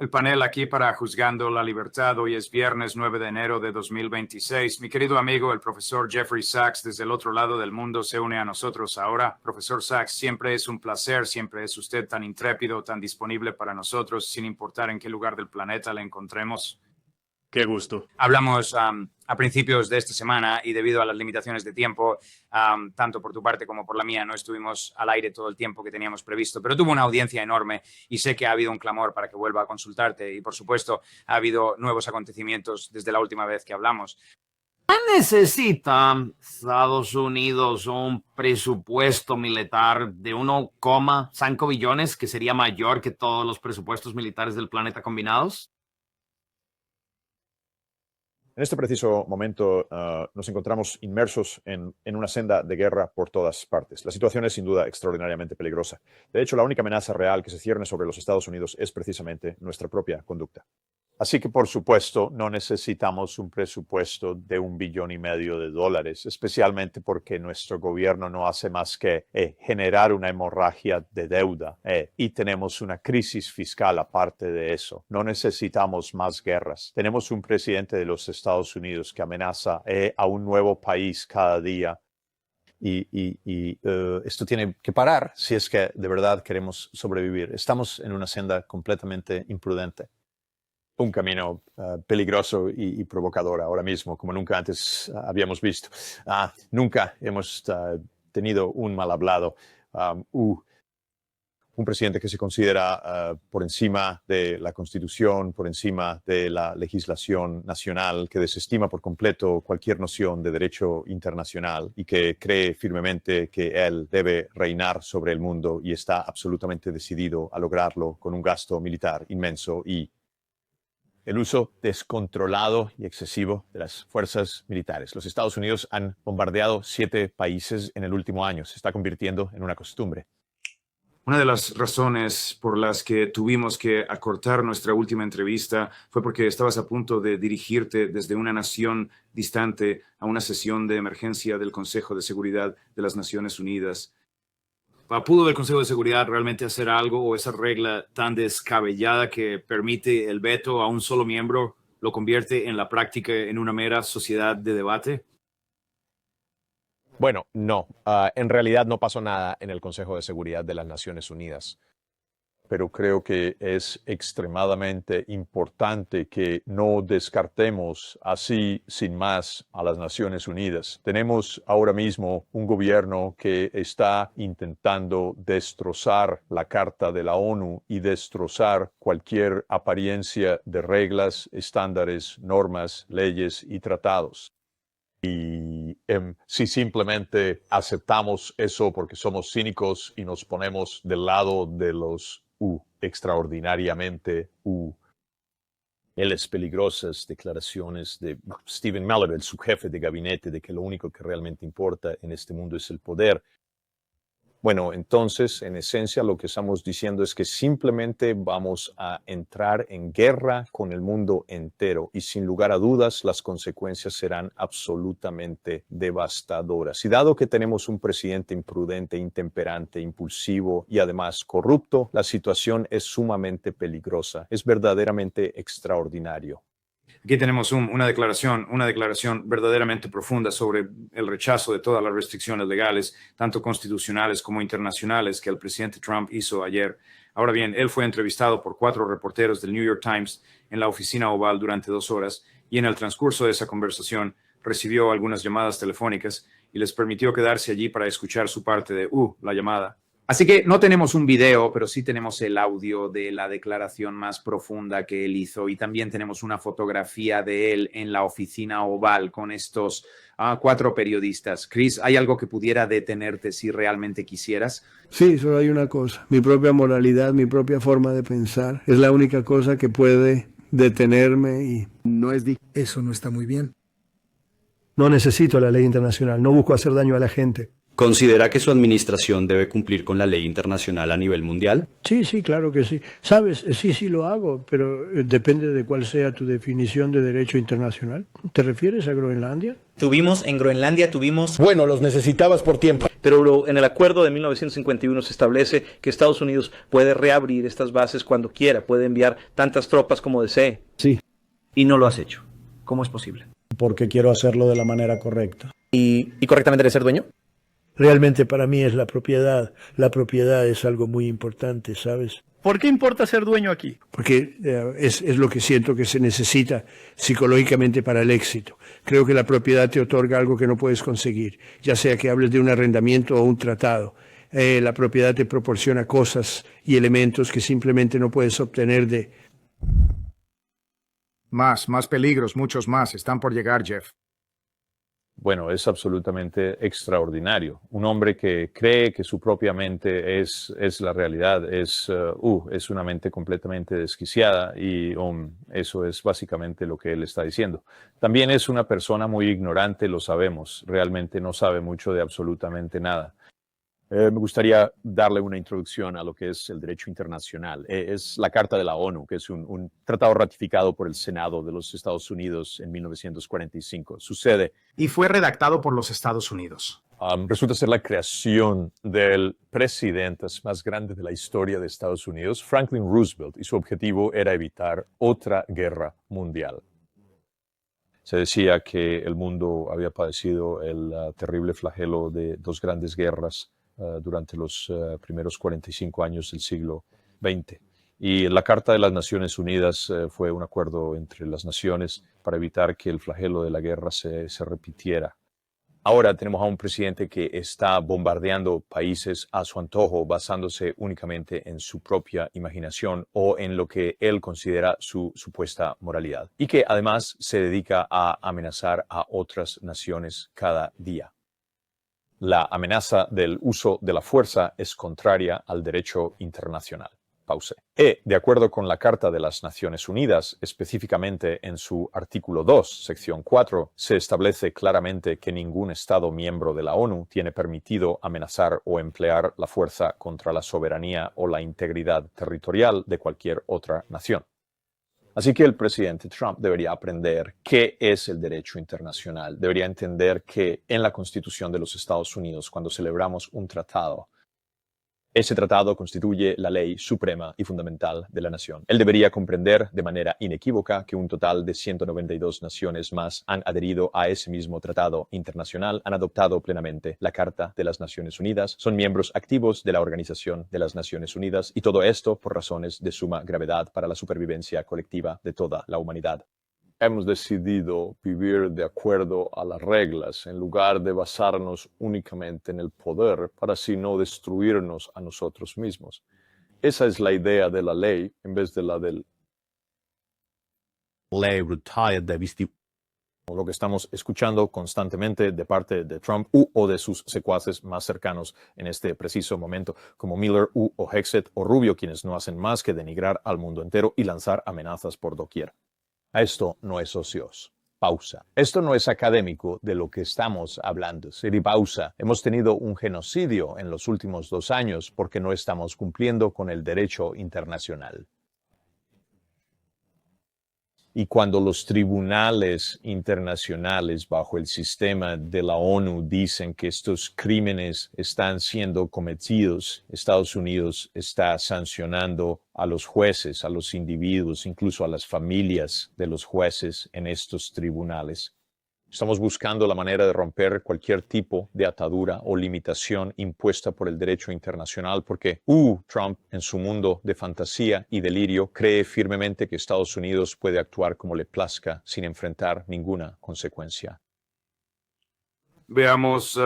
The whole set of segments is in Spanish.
El panel aquí para Juzgando la Libertad. Hoy es viernes 9 de enero de 2026. Mi querido amigo, el profesor Jeffrey Sachs, desde el otro lado del mundo, se une a nosotros ahora. Profesor Sachs, siempre es un placer, siempre es usted tan intrépido, tan disponible para nosotros, sin importar en qué lugar del planeta le encontremos. Qué gusto. Hablamos a principios de esta semana y debido a las limitaciones de tiempo, tanto por tu parte como por la mía, no estuvimos al aire todo el tiempo que teníamos previsto, pero tuvo una audiencia enorme y sé que ha habido un clamor para que vuelva a consultarte y, por supuesto, ha habido nuevos acontecimientos desde la última vez que hablamos. ¿Necesita Estados Unidos un presupuesto militar de 1,5 billones, que sería mayor que todos los presupuestos militares del planeta combinados? En este preciso momento nos encontramos inmersos en una senda de guerra por todas partes. La situación es sin duda extraordinariamente peligrosa. De hecho, la única amenaza real que se cierne sobre los Estados Unidos es precisamente nuestra propia conducta. Así que, por supuesto, no necesitamos un presupuesto de $1,5 billones, especialmente porque nuestro gobierno no hace más que generar una hemorragia de deuda y tenemos una crisis fiscal aparte de eso. No necesitamos más guerras. Tenemos un presidente de los Estados Unidos que amenaza a un nuevo país cada día. Esto tiene que parar si es que de verdad queremos sobrevivir. Estamos en una senda completamente imprudente. Un camino peligroso y provocador ahora mismo, como nunca antes habíamos visto. Nunca hemos tenido un mal hablado, un presidente que se considera por encima de la Constitución, por encima de la legislación nacional, que desestima por completo cualquier noción de derecho internacional y que cree firmemente que él debe reinar sobre el mundo y está absolutamente decidido a lograrlo con un gasto militar inmenso y el uso descontrolado y excesivo de las fuerzas militares. Los Estados Unidos han bombardeado 7 países en el último año. Se está convirtiendo en una costumbre. Una de las razones por las que tuvimos que acortar nuestra última entrevista fue porque estabas a punto de dirigirte desde una nación distante a una sesión de emergencia del Consejo de Seguridad de las Naciones Unidas. ¿Pudo el Consejo de Seguridad realmente hacer algo o esa regla tan descabellada que permite el veto a un solo miembro lo convierte en la práctica en una mera sociedad de debate? Bueno, no. En realidad no pasó nada en el Consejo de Seguridad de las Naciones Unidas. Pero creo que es extremadamente importante que no descartemos así sin más a las Naciones Unidas. Tenemos ahora mismo un gobierno que está intentando destrozar la Carta de la ONU y destrozar cualquier apariencia de reglas, estándares, normas, leyes y tratados. Y si simplemente aceptamos eso porque somos cínicos y nos ponemos del lado de los extraordinariamente peligrosas declaraciones de Stephen Miller, su jefe de gabinete, de que lo único que realmente importa en este mundo es el poder. Bueno, entonces, en esencia, lo que estamos diciendo es que simplemente vamos a entrar en guerra con el mundo entero y sin lugar a dudas las consecuencias serán absolutamente devastadoras. Y dado que tenemos un presidente imprudente, intemperante, impulsivo y además corrupto, la situación es sumamente peligrosa. Es verdaderamente extraordinario. Aquí tenemos una declaración verdaderamente profunda sobre el rechazo de todas las restricciones legales, tanto constitucionales como internacionales, que el presidente Trump hizo ayer. Ahora bien, él fue entrevistado por 4 reporteros del New York Times en la oficina oval durante 2 horas y en el transcurso de esa conversación recibió algunas llamadas telefónicas y les permitió quedarse allí para escuchar su parte de la llamada. Así que no tenemos un video, pero sí tenemos el audio de la declaración más profunda que él hizo y también tenemos una fotografía de él en la oficina oval con estos 4 periodistas. Chris, ¿hay algo que pudiera detenerte si realmente quisieras? Sí, solo hay una cosa. Mi propia moralidad, mi propia forma de pensar es la única cosa que puede detenerme y no es Eso no está muy bien. No necesito la ley internacional, no busco hacer daño a la gente. ¿Considera que su administración debe cumplir con la ley internacional a nivel mundial? Sí, sí, claro que sí. Sabes, sí lo hago, pero depende de cuál sea tu definición de derecho internacional. ¿Te refieres a Groenlandia? En Groenlandia tuvimos... Bueno, los necesitabas por tiempo. Pero en el acuerdo de 1951 se establece que Estados Unidos puede reabrir estas bases cuando quiera, puede enviar tantas tropas como desee. Sí. Y no lo has hecho. ¿Cómo es posible? Porque quiero hacerlo de la manera correcta. ¿Y correctamente eres ser dueño? Realmente para mí es la propiedad. La propiedad es algo muy importante, ¿sabes? ¿Por qué importa ser dueño aquí? Porque es lo que siento que se necesita psicológicamente para el éxito. Creo que la propiedad te otorga algo que no puedes conseguir, ya sea que hables de un arrendamiento o un tratado. La propiedad te proporciona cosas y elementos que simplemente no puedes obtener de... Más peligros, muchos más, están por llegar, Jeff. Bueno, es absolutamente extraordinario. Un hombre que cree que su propia mente es la realidad, es una mente completamente desquiciada y eso es básicamente lo que él está diciendo. También es una persona muy ignorante, lo sabemos, realmente no sabe mucho de absolutamente nada. Me gustaría darle una introducción a lo que es el derecho internacional. Es la Carta de la ONU, que es un tratado ratificado por el Senado de los Estados Unidos en 1945. Sucede. Y fue redactado por los Estados Unidos. Resulta ser la creación del presidente más grande de la historia de Estados Unidos, Franklin Roosevelt, y su objetivo era evitar otra guerra mundial. Se decía que el mundo había padecido el terrible flagelo de dos grandes guerras durante los primeros 45 años del siglo XX. Y la Carta de las Naciones Unidas fue un acuerdo entre las naciones para evitar que el flagelo de la guerra se repitiera. Ahora tenemos a un presidente que está bombardeando países a su antojo, basándose únicamente en su propia imaginación o en lo que él considera su supuesta moralidad. Y que además se dedica a amenazar a otras naciones cada día. La amenaza del uso de la fuerza es contraria al derecho internacional. Pause. De acuerdo con la Carta de las Naciones Unidas, específicamente en su artículo 2, sección 4, se establece claramente que ningún Estado miembro de la ONU tiene permitido amenazar o emplear la fuerza contra la soberanía o la integridad territorial de cualquier otra nación. Así que el presidente Trump debería aprender qué es el derecho internacional. Debería entender que en la Constitución de los Estados Unidos, cuando celebramos un tratado, ese tratado constituye la ley suprema y fundamental de la nación. Él debería comprender de manera inequívoca que un total de 192 naciones más han adherido a ese mismo tratado internacional, han adoptado plenamente la Carta de las Naciones Unidas, son miembros activos de la Organización de las Naciones Unidas y todo esto por razones de suma gravedad para la supervivencia colectiva de toda la humanidad. Hemos decidido vivir de acuerdo a las reglas en lugar de basarnos únicamente en el poder para así no destruirnos a nosotros mismos. Esa es la idea de la ley en vez de la del lo que estamos escuchando constantemente de parte de Trump o de sus secuaces más cercanos en este preciso momento, como Miller o Hexet o Rubio, quienes no hacen más que denigrar al mundo entero y lanzar amenazas por doquier. Esto no es ocioso. Pausa. Esto no es académico de lo que estamos hablando. Sería pausa. Hemos tenido un genocidio en los últimos 2 años porque no estamos cumpliendo con el derecho internacional. Y cuando los tribunales internacionales bajo el sistema de la ONU dicen que estos crímenes están siendo cometidos, Estados Unidos está sancionando a los jueces, a los individuos, incluso a las familias de los jueces en estos tribunales. Estamos buscando la manera de romper cualquier tipo de atadura o limitación impuesta por el derecho internacional porque Trump, en su mundo de fantasía y delirio, cree firmemente que Estados Unidos puede actuar como le plazca sin enfrentar ninguna consecuencia. Veamos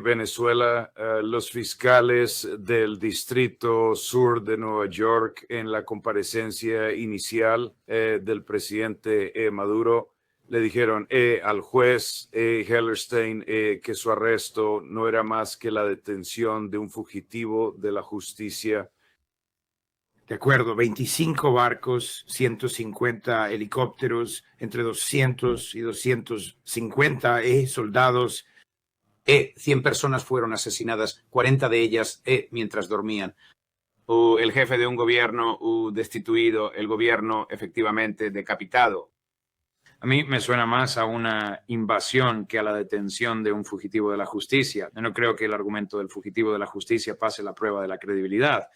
Venezuela, los fiscales del Distrito Sur de Nueva York en la comparecencia inicial del presidente Maduro le dijeron al juez Hellerstein que su arresto no era más que la detención de un fugitivo de la justicia. De acuerdo, 25 barcos, 150 helicópteros, entre 200 y 250 soldados. 100 personas fueron asesinadas, 40 de ellas mientras dormían. El jefe de un gobierno destituido, el gobierno efectivamente decapitado. A mí me suena más a una invasión que a la detención de un fugitivo de la justicia. Yo no creo que el argumento del fugitivo de la justicia pase la prueba de la credibilidad.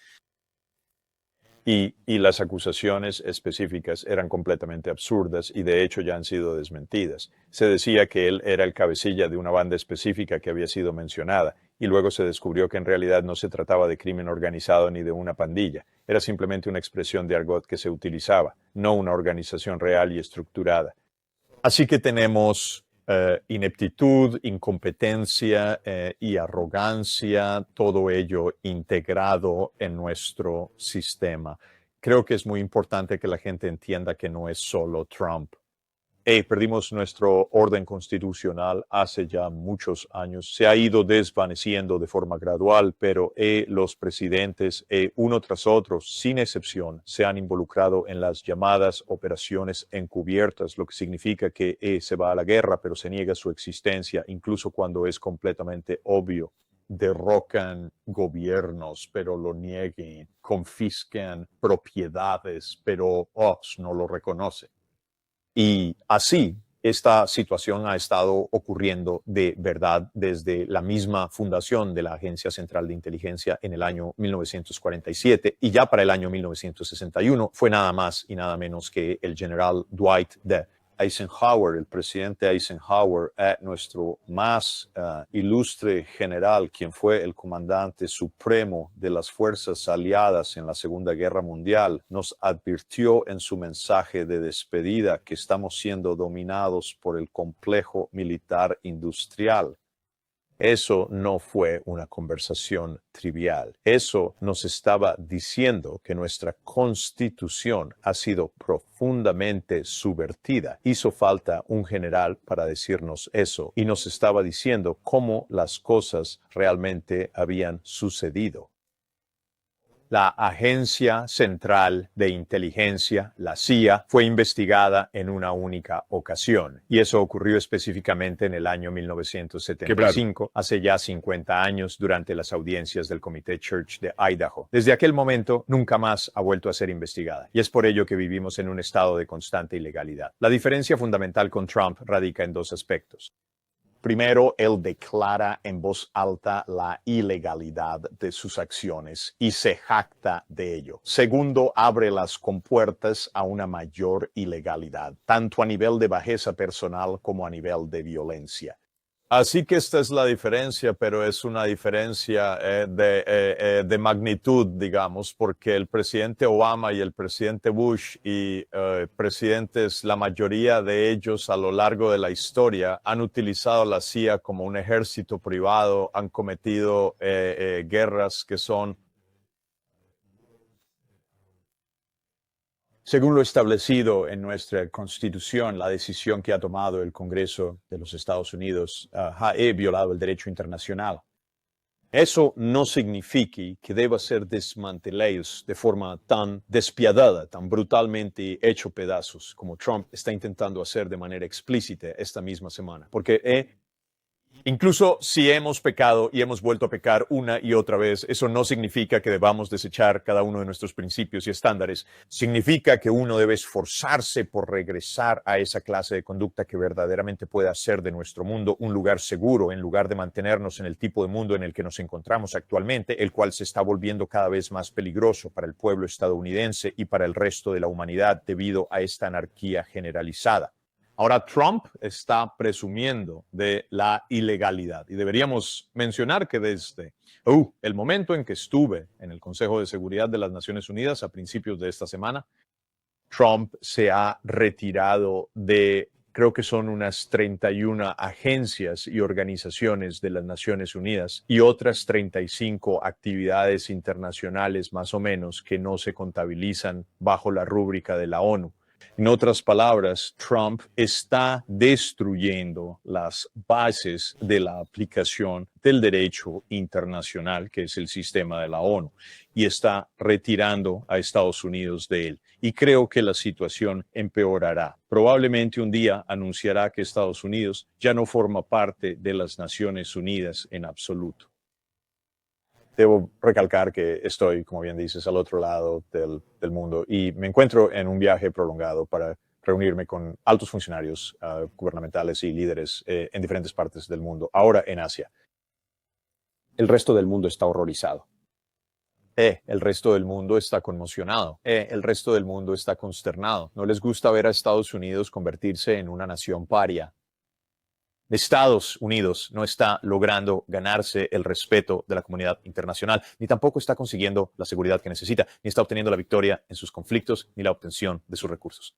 Y las acusaciones específicas eran completamente absurdas y de hecho ya han sido desmentidas. Se decía que él era el cabecilla de una banda específica que había sido mencionada y luego se descubrió que en realidad no se trataba de crimen organizado ni de una pandilla. Era simplemente una expresión de argot que se utilizaba, no una organización real y estructurada. Así que tenemos ineptitud, incompetencia y arrogancia, todo ello integrado en nuestro sistema. Creo que es muy importante que la gente entienda que no es solo Trump. Perdimos nuestro orden constitucional hace ya muchos años. Se ha ido desvaneciendo de forma gradual, pero los presidentes, uno tras otro, sin excepción, se han involucrado en las llamadas operaciones encubiertas, lo que significa que se va a la guerra, pero se niega su existencia, incluso cuando es completamente obvio. Derrocan gobiernos, pero lo nieguen, confiscan propiedades, pero no lo reconocen. Y así, esta situación ha estado ocurriendo de verdad desde la misma fundación de la Agencia Central de Inteligencia en el año 1947 y ya para el año 1961 fue nada más y nada menos que el general Dwight D. Eisenhower, el presidente Eisenhower, nuestro más ilustre general, quien fue el comandante supremo de las fuerzas aliadas en la Segunda Guerra Mundial, nos advirtió en su mensaje de despedida que estamos siendo dominados por el complejo militar industrial. Eso no fue una conversación trivial. Eso nos estaba diciendo que nuestra Constitución ha sido profundamente subvertida. Hizo falta un general para decirnos eso y nos estaba diciendo cómo las cosas realmente habían sucedido. La Agencia Central de Inteligencia, la CIA, fue investigada en una única ocasión. Y eso ocurrió específicamente en el año 1975, hace ya 50 años, durante las audiencias del Comité Church de Idaho. Desde aquel momento, nunca más ha vuelto a ser investigada. Y es por ello que vivimos en un estado de constante ilegalidad. La diferencia fundamental con Trump radica en dos aspectos. Primero, él declara en voz alta la ilegalidad de sus acciones y se jacta de ello. Segundo, abre las compuertas a una mayor ilegalidad, tanto a nivel de bajeza personal como a nivel de violencia. Así que esta es la diferencia, pero es una diferencia de magnitud, digamos, porque el presidente Obama y el presidente Bush y presidentes, la mayoría de ellos a lo largo de la historia han utilizado la CIA como un ejército privado, han cometido guerras que son, según lo establecido en nuestra Constitución, la decisión que ha tomado el Congreso de los Estados Unidos ha violado el derecho internacional. Eso no significa que deba ser desmantelados de forma tan despiadada, tan brutalmente hecho pedazos, como Trump está intentando hacer de manera explícita esta misma semana. Porque incluso si hemos pecado y hemos vuelto a pecar una y otra vez, eso no significa que debamos desechar cada uno de nuestros principios y estándares. Significa que uno debe esforzarse por regresar a esa clase de conducta que verdaderamente pueda hacer de nuestro mundo un lugar seguro, en lugar de mantenernos en el tipo de mundo en el que nos encontramos actualmente, el cual se está volviendo cada vez más peligroso para el pueblo estadounidense y para el resto de la humanidad debido a esta anarquía generalizada. Ahora Trump está presumiendo de la ilegalidad y deberíamos mencionar que desde el momento en que estuve en el Consejo de Seguridad de las Naciones Unidas a principios de esta semana, Trump se ha retirado de, creo que son unas 31 agencias y organizaciones de las Naciones Unidas y otras 35 actividades internacionales más o menos que no se contabilizan bajo la rúbrica de la ONU. En otras palabras, Trump está destruyendo las bases de la aplicación del derecho internacional, que es el sistema de la ONU, y está retirando a Estados Unidos de él. Y creo que la situación empeorará. Probablemente un día anunciará que Estados Unidos ya no forma parte de las Naciones Unidas en absoluto. Debo recalcar que estoy, como bien dices, al otro lado del mundo y me encuentro en un viaje prolongado para reunirme con altos funcionarios gubernamentales y líderes en diferentes partes del mundo, ahora en Asia. El resto del mundo está horrorizado. El resto del mundo está conmocionado. El resto del mundo está consternado. No les gusta ver a Estados Unidos convertirse en una nación paria. Estados Unidos no está logrando ganarse el respeto de la comunidad internacional, ni tampoco está consiguiendo la seguridad que necesita, ni está obteniendo la victoria en sus conflictos, ni la obtención de sus recursos.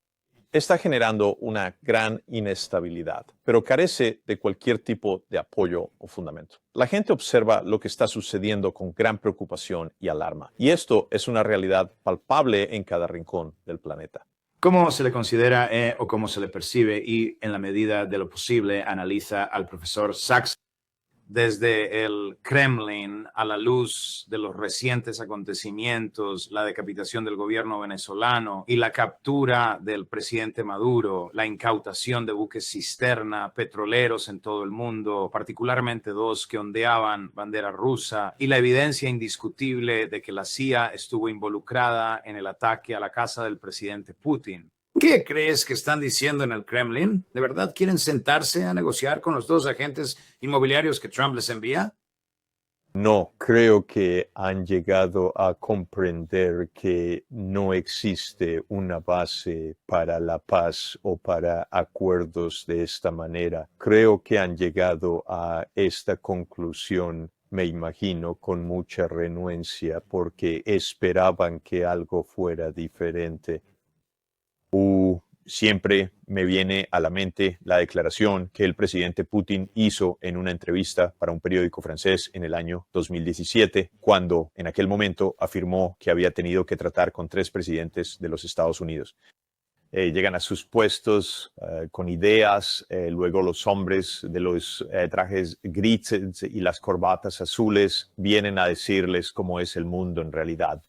Está generando una gran inestabilidad, pero carece de cualquier tipo de apoyo o fundamento. La gente observa lo que está sucediendo con gran preocupación y alarma, y esto es una realidad palpable en cada rincón del planeta. ¿Cómo se le considera o cómo se le percibe y, en la medida de lo posible, analiza al profesor Sachs desde el Kremlin a la luz de los recientes acontecimientos, la decapitación del gobierno venezolano y la captura del presidente Maduro, la incautación de buques cisterna petroleros en todo el mundo, particularmente 2 que ondeaban bandera rusa, y la evidencia indiscutible de que la CIA estuvo involucrada en el ataque a la casa del presidente Putin? ¿Qué crees que están diciendo en el Kremlin? ¿De verdad quieren sentarse a negociar con los 2 agentes inmobiliarios que Trump les envía? No, creo que han llegado a comprender que no existe una base para la paz o para acuerdos de esta manera. Creo que han llegado a esta conclusión, me imagino, con mucha renuencia porque esperaban que algo fuera diferente. Siempre me viene a la mente la declaración que el presidente Putin hizo en una entrevista para un periódico francés en el año 2017, cuando en aquel momento afirmó que había tenido que tratar con 3 presidentes de los Estados Unidos. Llegan a sus puestos con ideas, luego los hombres de los trajes grises y las corbatas azules vienen a decirles cómo es el mundo en realidad.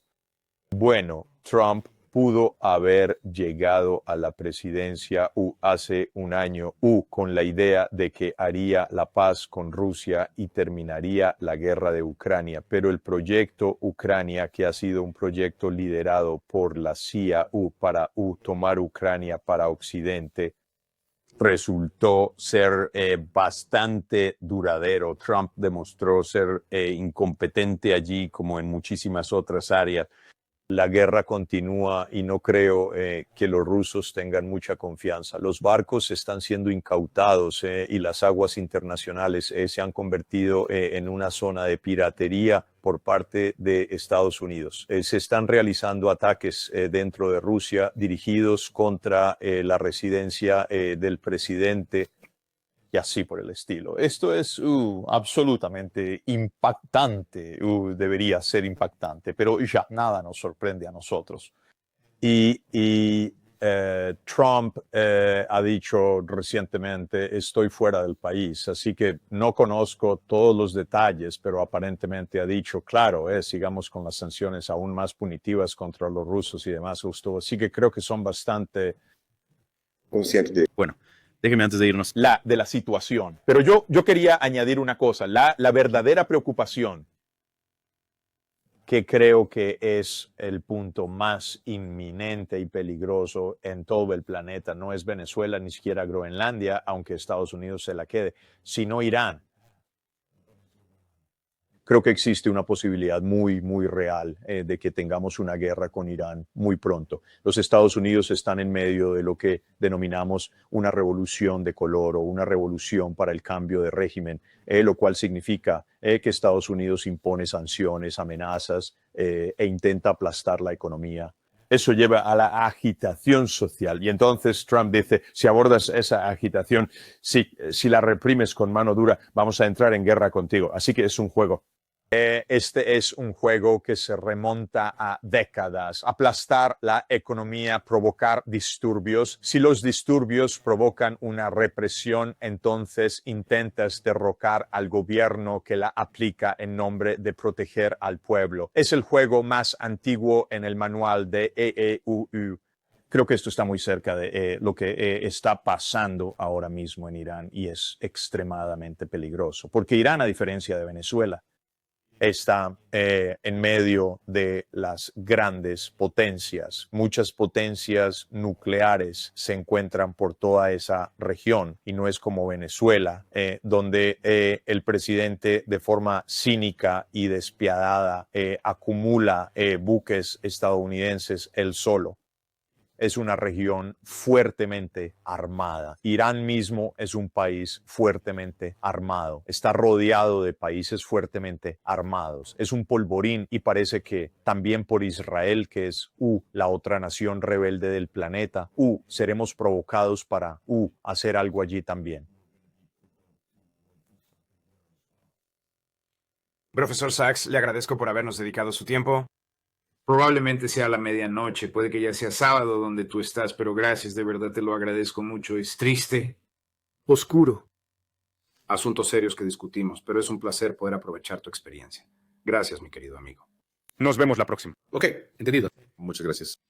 Bueno, Trump pudo haber llegado a la presidencia hace un año con la idea de que haría la paz con Rusia y terminaría la guerra de Ucrania, pero el proyecto Ucrania, que ha sido un proyecto liderado por la CIA para tomar Ucrania para Occidente, resultó ser bastante duradero. Trump demostró ser incompetente allí como en muchísimas otras áreas. La guerra continúa y no creo que los rusos tengan mucha confianza. Los barcos están siendo incautados y las aguas internacionales se han convertido en una zona de piratería por parte de Estados Unidos. Se están realizando ataques dentro de Rusia dirigidos contra la residencia del presidente y así por el estilo. Esto es absolutamente impactante, debería ser impactante, pero ya nada nos sorprende a nosotros. Y Trump ha dicho recientemente, estoy fuera del país, así que no conozco todos los detalles, pero aparentemente ha dicho, claro, sigamos con las sanciones aún más punitivas contra los rusos y demás, justo. Así que creo que son bastante conscientes. Bueno, déjeme antes de irnos. De la situación. Pero yo quería añadir una cosa, la verdadera preocupación, que creo que es el punto más inminente y peligroso en todo el planeta, no es Venezuela, ni siquiera Groenlandia, aunque Estados Unidos se la quede, sino Irán. Creo que existe una posibilidad muy, muy real de que tengamos una guerra con Irán muy pronto. Los Estados Unidos están en medio de lo que denominamos una revolución de color o una revolución para el cambio de régimen, lo cual significa que Estados Unidos impone sanciones, amenazas e intenta aplastar la economía. Eso lleva a la agitación social. Y entonces Trump dice, si abordas esa agitación, si la reprimes con mano dura, vamos a entrar en guerra contigo. Así que es un juego. Este es un juego que se remonta a décadas. Aplastar la economía, provocar disturbios. Si los disturbios provocan una represión, entonces intentas derrocar al gobierno que la aplica en nombre de proteger al pueblo. Es el juego más antiguo en el manual de EEUU. Creo que esto está muy cerca de lo que está pasando ahora mismo en Irán y es extremadamente peligroso, porque Irán, a diferencia de Venezuela, está en medio de las grandes potencias. Muchas potencias nucleares se encuentran por toda esa región y no es como Venezuela, donde el presidente de forma cínica y despiadada acumula buques estadounidenses él solo. Es una región fuertemente armada. Irán mismo es un país fuertemente armado. Está rodeado de países fuertemente armados. Es un polvorín y parece que también por Israel, que es la otra nación rebelde del planeta, seremos provocados para hacer algo allí también. Profesor Sachs, le agradezco por habernos dedicado su tiempo. Probablemente sea la medianoche, puede que ya sea sábado donde tú estás, pero gracias, de verdad te lo agradezco mucho. Es triste, oscuro. Asuntos serios que discutimos, pero es un placer poder aprovechar tu experiencia. Gracias, mi querido amigo. Nos vemos la próxima. Ok, entendido. Muchas gracias.